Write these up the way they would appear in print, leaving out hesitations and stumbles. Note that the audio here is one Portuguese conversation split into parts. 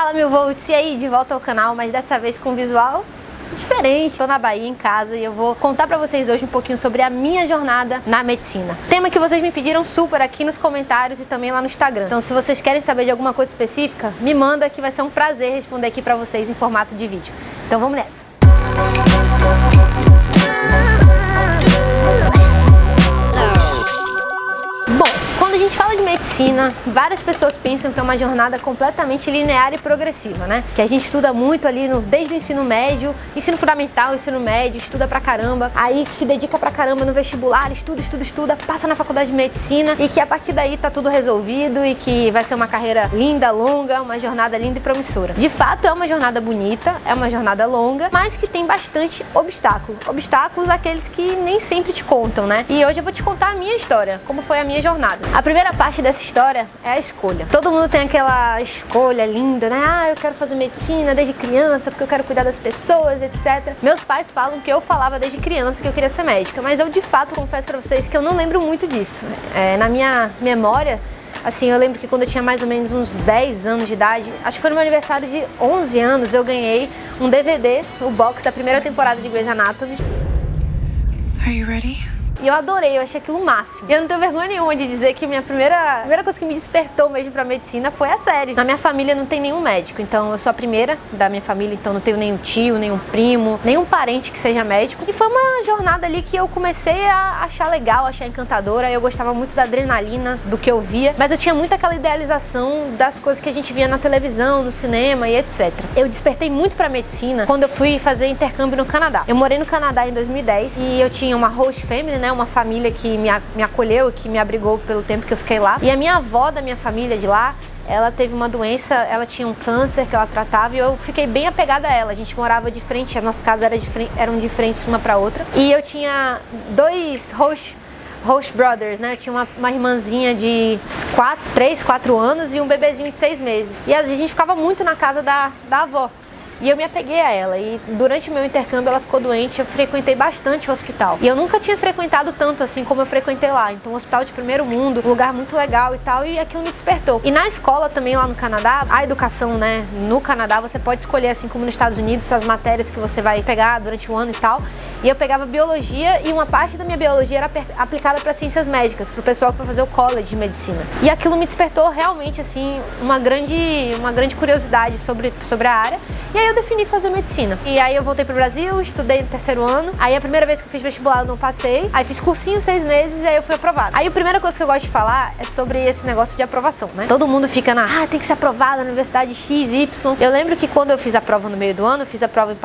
Fala, meu volts, e aí, de volta ao canal, mas dessa vez com visual diferente. Tô na Bahia, em casa, e eu vou contar pra vocês hoje um pouquinho sobre a minha jornada na medicina. Tema que vocês me pediram super aqui nos comentários e também lá no Instagram. Então, se vocês querem saber de alguma coisa específica, me manda que vai ser um prazer responder aqui pra vocês em formato de vídeo. Então vamos nessa! Bom, quando a gente fala de medicina, várias pessoas pensam que é uma jornada completamente linear e progressiva, né? Que a gente estuda muito ali desde o ensino médio, ensino fundamental, ensino médio, estuda pra caramba, aí se dedica pra caramba no vestibular, estuda, passa na faculdade de medicina e que a partir daí tá tudo resolvido e que vai ser uma carreira linda, longa, uma jornada linda e promissora. De fato, é uma jornada bonita, é uma jornada longa, mas que tem bastante obstáculo. Obstáculos aqueles que nem sempre te contam, né? E hoje eu vou te contar a minha história, como foi a minha jornada. A primeira parte dessa história é a escolha. Todo mundo tem aquela escolha linda, né? Ah, eu quero fazer medicina desde criança porque eu quero cuidar das pessoas, etc. Meus pais falam que eu falava desde criança que eu queria ser médica, mas eu de fato confesso pra vocês que eu não lembro muito disso. Na minha memória, assim, eu lembro que quando eu tinha mais ou menos uns 10 anos de idade, acho que foi no meu aniversário de 11 anos, eu ganhei um DVD, o box da primeira temporada de Grey's Anatomy. Are you ready? E eu adorei, eu achei aquilo o máximo. E eu não tenho vergonha nenhuma de dizer que a primeira coisa que me despertou mesmo pra medicina foi a série. Na minha família não tem nenhum médico, então eu sou a primeira da minha família, então não tenho nenhum tio, nenhum primo, nenhum parente que seja médico. E foi uma jornada ali que eu comecei a achar legal, achar encantadora. Eu gostava muito da adrenalina, do que eu via, mas eu tinha muito aquela idealização das coisas que a gente via na televisão, no cinema e etc. Eu despertei muito pra medicina quando eu fui fazer intercâmbio no Canadá. Eu morei no Canadá em 2010 e eu tinha uma host family, né? Uma família que me acolheu, que me abrigou pelo tempo que eu fiquei lá. E a minha avó da minha família de lá, ela teve uma doença, ela tinha um câncer que ela tratava e eu fiquei bem apegada a ela. A gente morava de frente, as nossas casas eram de frente uma pra outra. E eu tinha dois host brothers, né? Eu tinha uma irmãzinha de 3, 4 anos e um bebezinho de 6 meses. E a gente ficava muito na casa da avó. E eu me apeguei a ela, e durante o meu intercâmbio ela ficou doente, eu frequentei bastante o hospital. E eu nunca tinha frequentado tanto assim como eu frequentei lá. Então, um hospital de primeiro mundo, um lugar muito legal e tal, e aquilo me despertou. E na escola também lá no Canadá, a educação, né, no Canadá você pode escolher, assim como nos Estados Unidos, as matérias que você vai pegar durante o ano e tal. E eu pegava biologia e uma parte da minha biologia era aplicada para ciências médicas, para o pessoal que foi fazer o college de medicina. E aquilo me despertou realmente, assim, uma grande curiosidade sobre a área. E aí eu defini fazer medicina. E aí eu voltei pro Brasil, estudei no terceiro ano. Aí a primeira vez que eu fiz vestibular eu não passei. Aí fiz cursinho 6 meses e aí eu fui aprovada. Aí a primeira coisa que eu gosto de falar é sobre esse negócio de aprovação, né? Todo mundo fica tem que ser aprovada na universidade X, Y. Eu lembro que quando eu fiz a prova no meio do ano, eu fiz a prova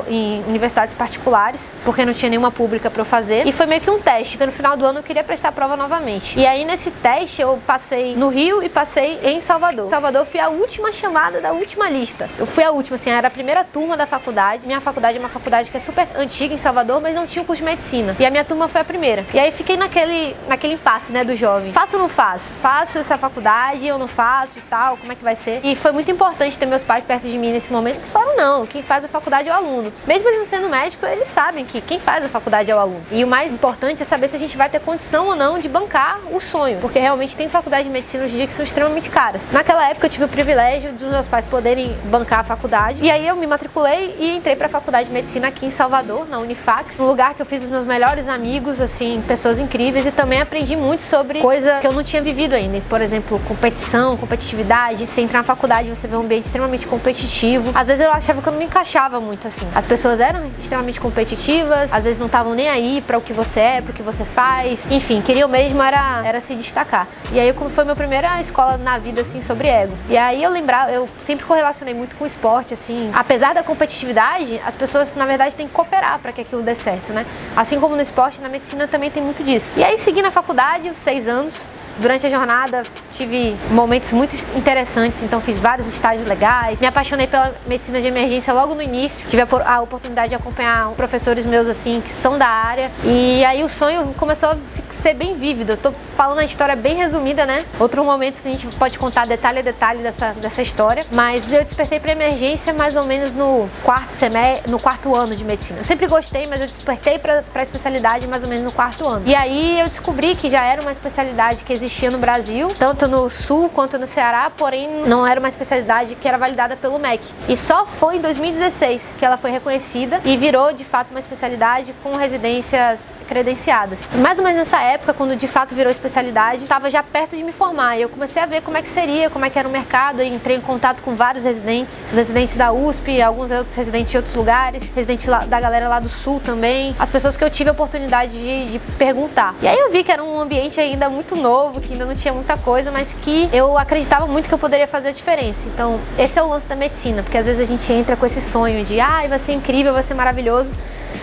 em universidades particulares, porque não tinha nenhuma pública pra eu fazer. E foi meio que um teste, porque no final do ano eu queria prestar a prova novamente. E aí nesse teste eu passei no Rio e passei em Salvador. Em Salvador eu fui a última chamada da última lista. Eu fui a última, assim, era a primeira turma da faculdade. Minha faculdade é uma faculdade que é super antiga em Salvador, mas não tinha um curso de medicina. E a minha turma foi a primeira. E aí fiquei naquele impasse, né, do jovem. Faço ou não faço? Faço essa faculdade ou não faço e tal? Como é que vai ser? E foi muito importante ter meus pais perto de mim nesse momento, que falaram, não, quem faz a faculdade é o aluno. Mesmo eles não sendo médico, eles sabem que quem faz a faculdade é o aluno. E o mais importante é saber se a gente vai ter condição ou não de bancar o sonho. Porque realmente tem faculdade de medicina hoje em dia que são extremamente caras. Naquela época eu tive o privilégio dos meus pais poderem bancar a faculdade. E aí eu me matriculei e entrei para a faculdade de medicina aqui em Salvador, na Unifax, um lugar que eu fiz os meus melhores amigos, assim, pessoas incríveis, e também aprendi muito sobre coisa que eu não tinha vivido ainda. Por exemplo, competição, competitividade. Você entrar na faculdade, você vê um ambiente extremamente competitivo. Às vezes eu achava que eu não me encaixava muito, assim. As pessoas eram extremamente competitivas, às vezes não estavam nem aí para o que você é, para o que você faz. Enfim, queriam mesmo era se destacar. E aí foi minha primeira escola na vida, assim, sobre ego. E aí eu sempre correlacionei muito com o esporte, assim. Apesar da competitividade, as pessoas, na verdade, têm que cooperar para que aquilo dê certo, né? Assim como no esporte, na medicina também tem muito disso. E aí segui na faculdade, os 6 anos. Durante a jornada tive momentos muito interessantes, então fiz vários estágios legais, me apaixonei pela medicina de emergência logo no início, tive a oportunidade de acompanhar professores meus assim que são da área, e aí o sonho começou a ser bem vívido. Eu tô falando a história bem resumida, né? Outro momento a gente pode contar detalhe a detalhe dessa história, mas eu despertei para emergência mais ou menos no quarto ano de medicina. Eu sempre gostei, mas eu despertei para especialidade mais ou menos no 4º ano. E aí eu descobri que já era uma especialidade que existia no Brasil, tanto no Sul quanto no Ceará, porém não era uma especialidade que era validada pelo MEC. E só foi em 2016 que ela foi reconhecida e virou de fato uma especialidade com residências credenciadas. Mais ou menos nessa época, quando de fato virou especialidade, estava já perto de me formar e eu comecei a ver como é que seria, como é que era o mercado, e entrei em contato com vários residentes, os residentes da USP, alguns outros residentes de outros lugares, residentes da galera lá do Sul também, as pessoas que eu tive a oportunidade de perguntar. E aí eu vi que era um ambiente ainda muito novo, que ainda não tinha muita coisa, mas que eu acreditava muito que eu poderia fazer a diferença. Então, esse é o lance da medicina, porque às vezes a gente entra com esse sonho de vai ser incrível, vai ser maravilhoso,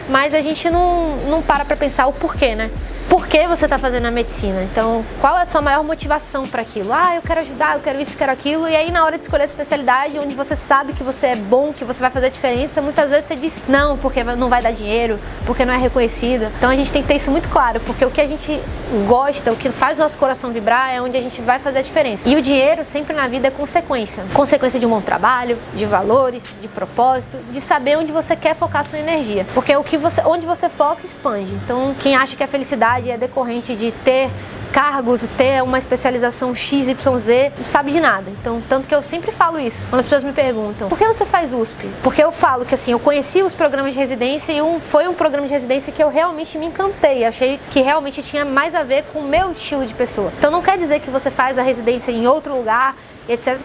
mas a gente não para pensar o porquê, né? Por que você está fazendo a medicina? Então, qual é a sua maior motivação para aquilo? Eu quero ajudar, eu quero isso, eu quero aquilo. E aí, na hora de escolher a especialidade, onde você sabe que você é bom, que você vai fazer a diferença, muitas vezes você diz não, porque não vai dar dinheiro, porque não é reconhecida. Então, a gente tem que ter isso muito claro, porque o que a gente gosta, o que faz nosso coração vibrar, é onde a gente vai fazer a diferença. E o dinheiro sempre na vida é consequência. Consequência de um bom trabalho, de valores, de propósito, de saber onde você quer focar a sua energia. Porque onde você foca, expande. Então, quem acha que a felicidade é decorrente de ter cargos, ter uma especialização XYZ, não sabe de nada. Então, tanto que eu sempre falo isso. Quando as pessoas me perguntam, por que você faz USP? Porque eu falo que assim, eu conheci os programas de residência e foi um programa de residência que eu realmente me encantei. Achei que realmente tinha mais a ver com o meu estilo de pessoa. Então, não quer dizer que você faz a residência em outro lugar, etc.,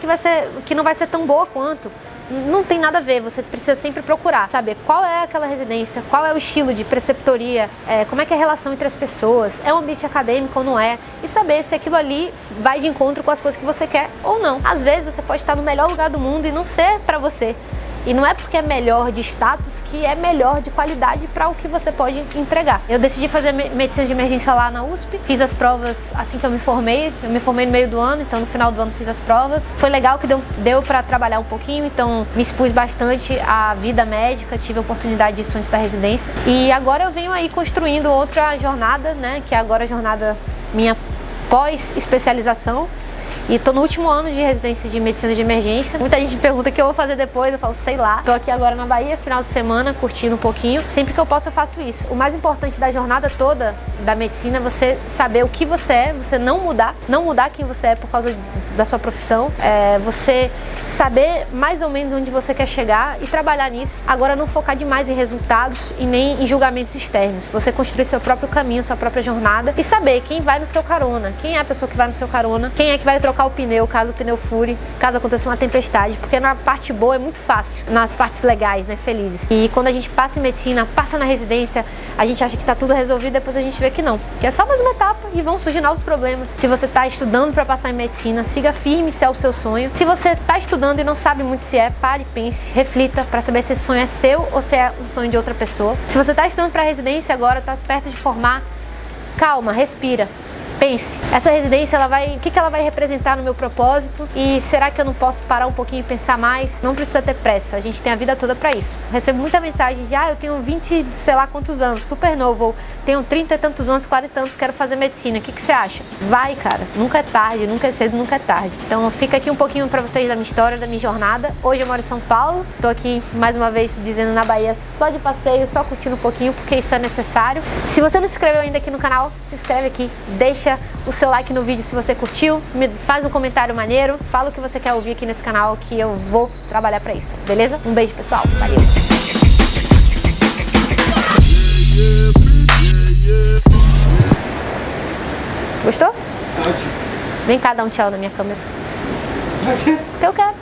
que não vai ser tão boa quanto. Não tem nada a ver, você precisa sempre procurar, saber qual é aquela residência, qual é o estilo de preceptoria, como é que é a relação entre as pessoas, é um ambiente acadêmico ou não é, e saber se aquilo ali vai de encontro com as coisas que você quer ou não. Às vezes você pode estar no melhor lugar do mundo e não ser pra você. E não é porque é melhor de status que é melhor de qualidade para o que você pode entregar. Eu decidi fazer medicina de emergência lá na USP, fiz as provas assim que eu me formei no meio do ano, então no final do ano fiz as provas. Foi legal que deu para trabalhar um pouquinho, então me expus bastante à vida médica, tive a oportunidade disso antes da residência. E agora eu venho aí construindo outra jornada, né, que é agora a jornada minha pós-especialização. E tô no último ano de residência de medicina de emergência. Muita gente me pergunta o que eu vou fazer depois, eu falo, sei lá. Tô aqui agora na Bahia, final de semana, curtindo um pouquinho. Sempre que eu posso eu faço isso. O mais importante da jornada toda da medicina é você saber o que você é, você não mudar quem você é por causa da sua profissão. Você saber mais ou menos onde você quer chegar e trabalhar nisso. Agora não focar demais em resultados e nem em julgamentos externos. Você construir seu próprio caminho, sua própria jornada e saber quem vai no seu carona, quem é a pessoa que vai no seu carona, quem é que vai trocar o pneu caso o pneu fure, caso aconteça uma tempestade, porque na parte boa é muito fácil, nas partes legais, né, felizes. E quando a gente passa em medicina, passa na residência, a gente acha que tá tudo resolvido, depois a gente vê que não, que é só mais uma etapa e vão surgir novos problemas. Se você tá estudando para passar em medicina, siga firme se é o seu sonho. Se você tá estudando e não sabe muito se é, pare, pense, reflita para saber se esse sonho é seu ou se é um sonho de outra pessoa. Se você tá estudando para residência agora, tá perto de formar, calma, respira. Pense, essa residência, o que ela vai representar no meu propósito e será que eu não posso parar um pouquinho e pensar mais? Não precisa ter pressa, a gente tem a vida toda para isso. Recebo muita mensagem de, eu tenho 20, sei lá quantos anos, super novo, ou tenho 30 e tantos anos, 40 anos, quero fazer medicina, o que você acha? Vai, cara, nunca é tarde, nunca é cedo, nunca é tarde. Então fica aqui um pouquinho para vocês da minha história, da minha jornada. Hoje eu moro em São Paulo, tô aqui mais uma vez dizendo na Bahia só de passeio, só curtindo um pouquinho, porque isso é necessário. Se você não se inscreveu ainda aqui no canal, se inscreve aqui, deixa o seu like no vídeo se você curtiu, me faz um comentário maneiro, fala o que você quer ouvir aqui nesse canal que eu vou trabalhar pra isso, beleza? Um beijo, pessoal, valeu! Gostou? Ótimo. Vem cá dar um tchau na minha câmera. Por quê? Porque eu quero.